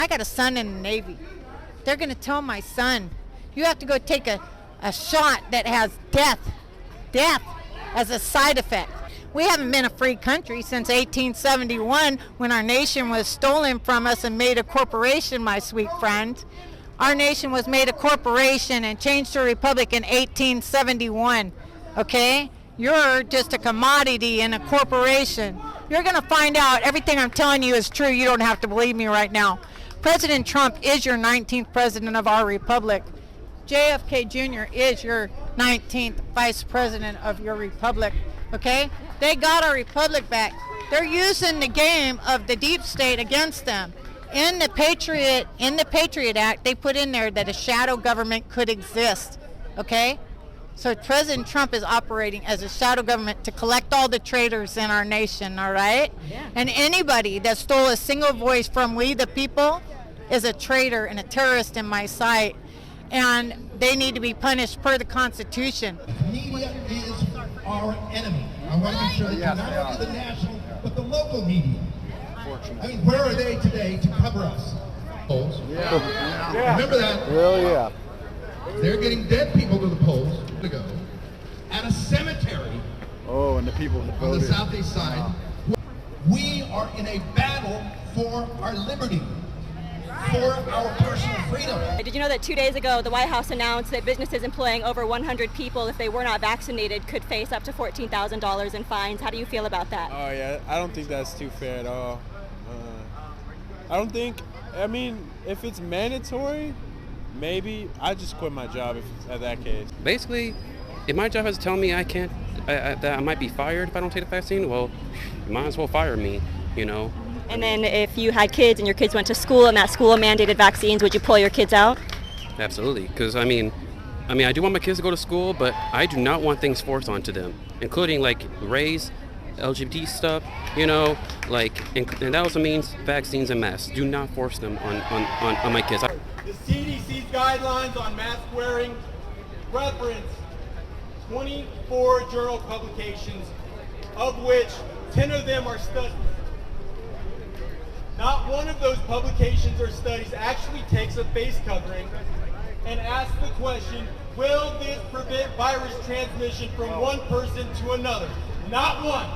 I got a son in the Navy. They're going to tell my son, you have to go take a shot that has death as a side effect. We haven't been a free country since 1871 when our nation was stolen from us and made a corporation, my sweet friend. Our nation was made a corporation and changed to a republic in 1871, okay? You're just a commodity in a corporation. You're going to find out everything I'm telling you is true. You don't have to believe me right now. President Trump is your 19th president of our republic. JFK Jr. is your 19th vice president of your republic, okay? They got our republic back. They're using the game of the deep state against them. In the Patriot Act, they put in there that a shadow government could exist, okay? So President Trump is operating as a shadow government to collect all the traitors in our nation, all right? Yeah. And anybody that stole a single voice from we the people is a traitor and a terrorist in my sight. And they need to be punished per the Constitution. Media is our enemy. I want to make sure that not only the national, but the local media. I mean, where are they today to cover us? Polls. Yeah. Remember that? Really, yeah. They're getting dead people to the polls to go. At a cemetery. Oh, and the people who on voted. the southeast side. We are in a battle for our liberty, for our personal freedom. Did you know that 2 days ago the White House announced that businesses employing over 100 people, if they were not vaccinated, could face up to $14,000 in fines? How do you feel about that? Oh yeah, I don't think that's too fair at all. I mean, if it's mandatory, maybe I just quit my job if it's at that case. Basically, if my job is telling me I can't, that I might be fired if I don't take the vaccine, well, you might as well fire me, you know. And then if you had kids and your kids went to school and that school mandated vaccines, would you pull your kids out? Absolutely, because I mean, I do want my kids to go to school, but I do not want things forced onto them, including like race, LGBT stuff, you know, like, and that also means vaccines and masks. Do not force them on my kids. The CDC's guidelines on mask wearing reference 24 journal publications, of which 10 of them are studies. Not one of those publications or studies actually takes a face covering and asks the question, will this prevent virus transmission from one person to another? Not one.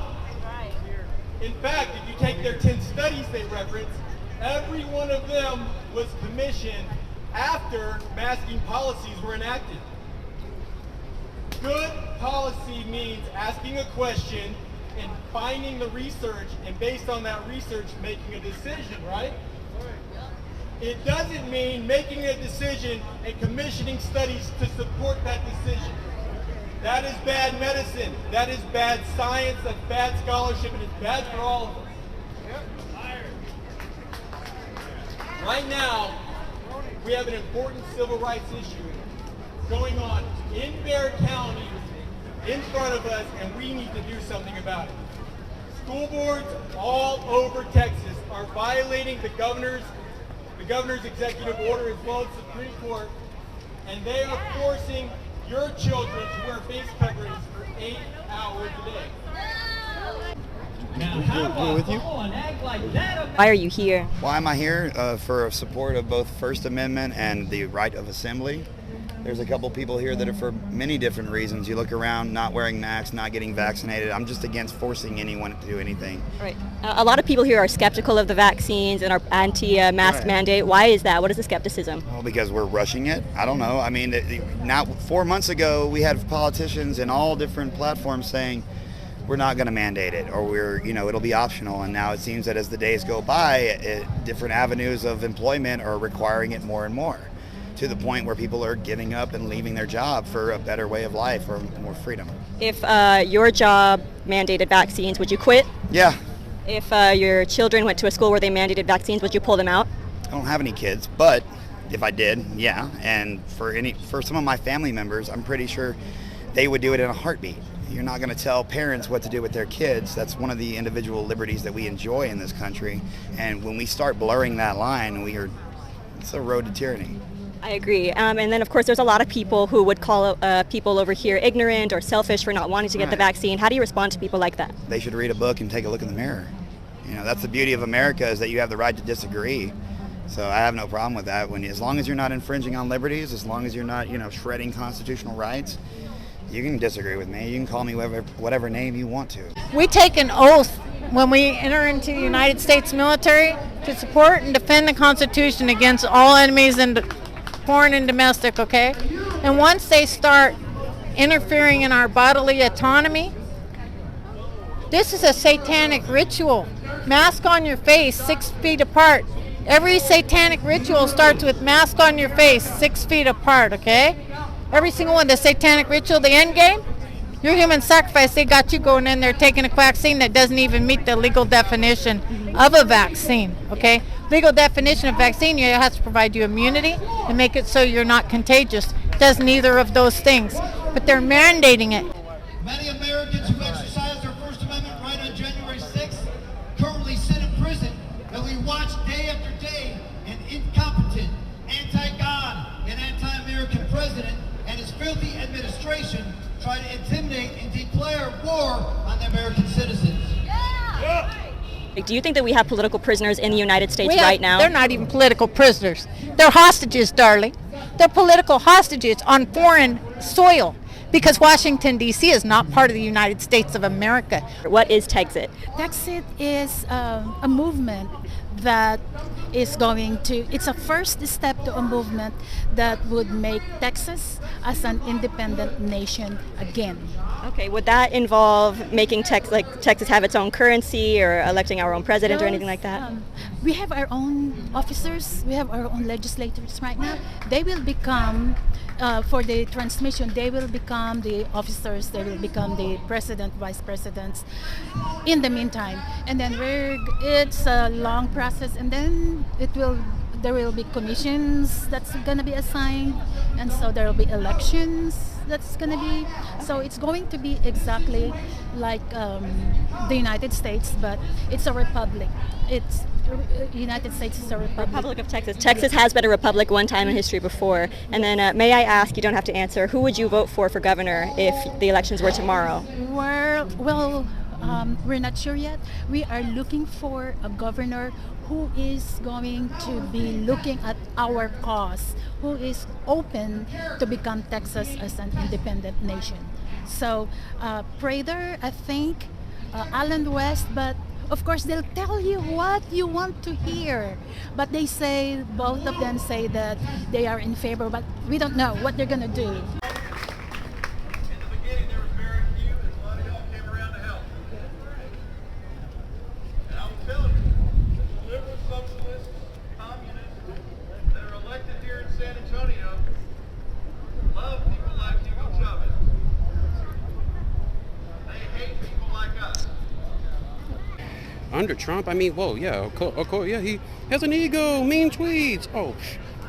In fact, if you take their 10 studies they reference, every one of them was commissioned after masking policies were enacted. Good policy means asking a question and finding the research, and based on that research, making a decision, right? It doesn't mean making a decision and commissioning studies to support that decision. That is bad medicine. That is bad science. That's bad scholarship, and it's bad for all of us. Right now, we have an important civil rights issue going on in Bexar County in front of us, and we need to do something about it. School boards all over Texas are violating the governor's executive order as well as the Supreme Court, and they are forcing your children to wear face coverings for 8 hours a day. Now, how with you? Why are you here? Why am I here? For support of both First Amendment and the right of assembly. There's a couple people here that are for many different reasons. You look around, not wearing masks, not getting vaccinated. I'm just against forcing anyone to do anything. Right. A lot of people here are skeptical of the vaccines and are anti-mask mandate. Why is that? What is the skepticism? Well, because we're rushing it. I don't know. I mean, now 4 months ago, we had politicians in all different platforms saying we're not going to mandate it, or it'll be optional. And now it seems that as the days go by, different avenues of employment are requiring it more and more, to the point where people are giving up and leaving their job for a better way of life or more freedom. If your job mandated vaccines, would you quit? Yeah. If your children went to a school where they mandated vaccines, would you pull them out? I don't have any kids, but if I did, yeah. And for some of my family members, I'm pretty sure they would do it in a heartbeat. You're not going to tell parents what to do with their kids. That's one of the individual liberties that we enjoy in this country. And when we start blurring that line, it's a road to tyranny. I agree. And then, of course, there's a lot of people who would call people over here ignorant or selfish for not wanting to get the vaccine. How do you respond to people like that? They should read a book and take a look in the mirror. That's the beauty of America, is that you have the right to disagree. So I have no problem with that. As long as you're not infringing on liberties, as long as you're not, shredding constitutional rights, you can disagree with me. You can call me whatever name you want to. We take an oath when we enter into the United States military to support and defend the Constitution against all enemies, and foreign and domestic, okay? And once they start interfering in our bodily autonomy, this is a satanic ritual. Mask on your face, 6 feet apart. Every satanic ritual starts with mask on your face, 6 feet apart, okay? Every single one. The satanic ritual, the end game, your human sacrifice, they got you going in there taking a vaccine that doesn't even meet the legal definition of a vaccine, okay? Legal definition of vaccine, it has to provide you immunity and make it so you're not contagious. It does neither of those things, but they're mandating it. Many Americans who exercised their First Amendment right on January 6th currently sit in prison, and we watch day after day an incompetent, anti-God, and anti-American president and his filthy administration try to intimidate and declare war on the American citizens. Do you think that we have political prisoners in the United States right now? They're not even political prisoners. They're hostages, darling. They're political hostages on foreign soil, because Washington, D.C. is not part of the United States of America. What is Texit? Texit is a movement that is going to, it's a first step to a movement that would make Texas as an independent nation again. Okay, would that involve making Texas have its own currency or electing our own president or anything like that? We have our own officers, we have our own legislators right now. They will become, for the transmission, they will become the officers, they will become the president, vice presidents in the meantime. And then it's a long process, and then there will be commissions that's going to be assigned, and so there will be elections that's going to be, so it's going to be exactly like the United States, but it's a republic. It's United States is a republic. Republic of Texas. Texas has been a republic one time in history before. And then may I ask, you don't have to answer, who would you vote for governor if the elections were tomorrow? Well, we're not sure yet. We are looking for a governor who is going to be looking at our cause, who is open to become Texas as an independent nation. So Prather, I think, Alan West, but of course they'll tell you what you want to hear. But they say, both of them say that they are in favor, but we don't know what they're gonna do. Under Trump, I mean, whoa, yeah, of course, yeah, he has an ego, mean tweets.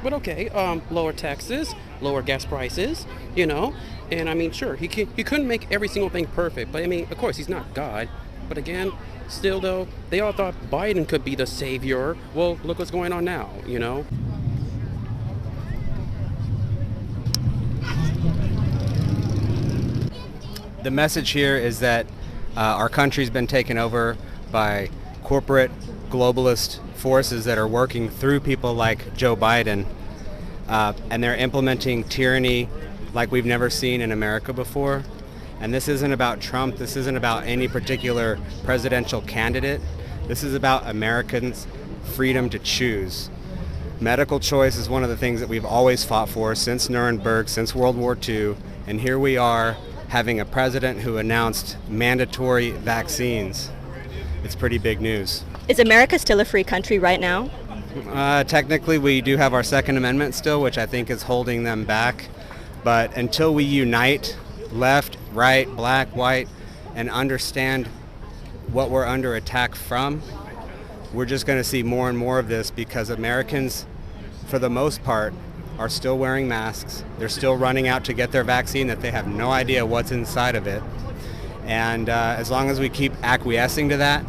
But okay, lower taxes, lower gas prices, and I mean, sure, he couldn't make every single thing perfect, but I mean, of course, he's not God. But again, still though, they all thought Biden could be the savior. Well, look what's going on now, The message here is that our country's been taken over by corporate globalist forces that are working through people like Joe Biden, and they're implementing tyranny like we've never seen in America before. And this isn't about Trump, this isn't about any particular presidential candidate. This is about Americans' freedom to choose. Medical choice is one of the things that we've always fought for since Nuremberg, since World War II, and here we are having a president who announced mandatory vaccines. It's pretty big news. Is America still a free country right now? Technically, we do have our Second Amendment still, which I think is holding them back. But until we unite, left, right, black, white, and understand what we're under attack from, we're just going to see more and more of this, because Americans, for the most part, are still wearing masks. They're still running out to get their vaccine that they have no idea what's inside of it. And as long as we keep acquiescing to that,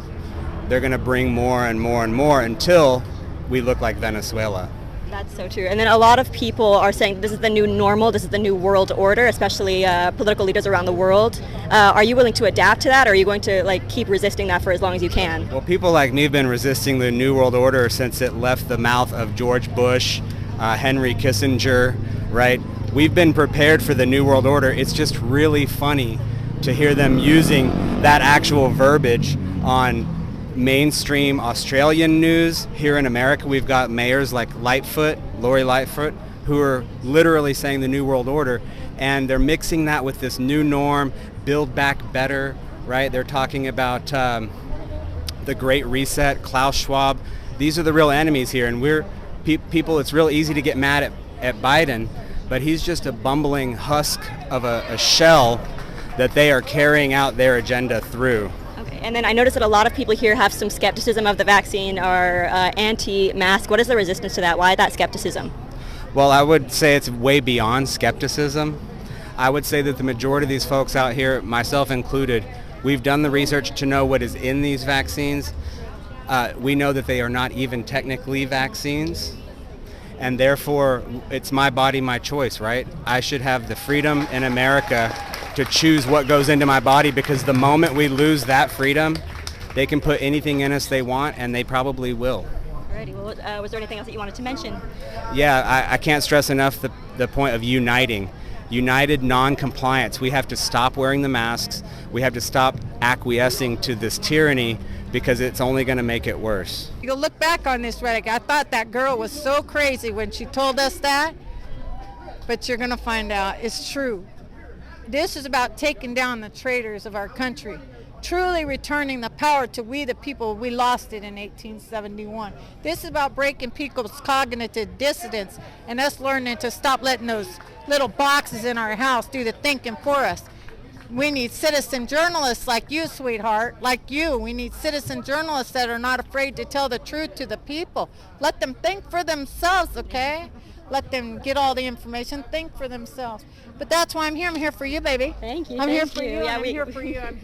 they're going to bring more and more and more until we look like Venezuela. That's so true. And then a lot of people are saying this is the new normal, this is the new world order, especially political leaders around the world. Are you willing to adapt to that, or are you going to keep resisting that for as long as you can? Well, people like me have been resisting the New World Order since it left the mouth of George Bush, Henry Kissinger, right? We've been prepared for the New World Order. It's just really funny to hear them using that actual verbiage on mainstream Australian news. Here in America, we've got mayors like Lori Lightfoot, who are literally saying the New World Order, and they're mixing that with this new norm, build back better, right? They're talking about the Great Reset, Klaus Schwab. These are the real enemies here, and we're people. It's real easy to get mad at Biden, but he's just a bumbling husk of a shell that they are carrying out their agenda through. And then I noticed that a lot of people here have some skepticism of the vaccine or anti-mask. What is the resistance to that? Why that skepticism? Well, I would say it's way beyond skepticism. I would say that the majority of these folks out here, myself included, we've done the research to know what is in these vaccines. We know that they are not even technically vaccines. And therefore, it's my body, my choice, right? I should have the freedom in America to choose what goes into my body, because the moment we lose that freedom, they can put anything in us they want, and they probably will. Alrighty. Well, was there anything else that you wanted to mention? Yeah, I can't stress enough the point of uniting. United non-compliance. We have to stop wearing the masks. We have to stop acquiescing to this tyranny, because it's only going to make it worse. You'll look back on this, Reddick. I thought that girl was so crazy when she told us that, but you're going to find out it's true. This is about taking down the traitors of our country, truly returning the power to we the people. We lost it in 1871. This is about breaking people's cognitive dissonance and us learning to stop letting those little boxes in our house do the thinking for us. We need citizen journalists like you, sweetheart, like you. We need citizen journalists that are not afraid to tell the truth to the people. Let them think for themselves, okay? Let them get all the information, think for themselves. But that's why I'm here. I'm here for you, baby. Thank you. I'm here Thank for you. you. Yeah, I'm here for you.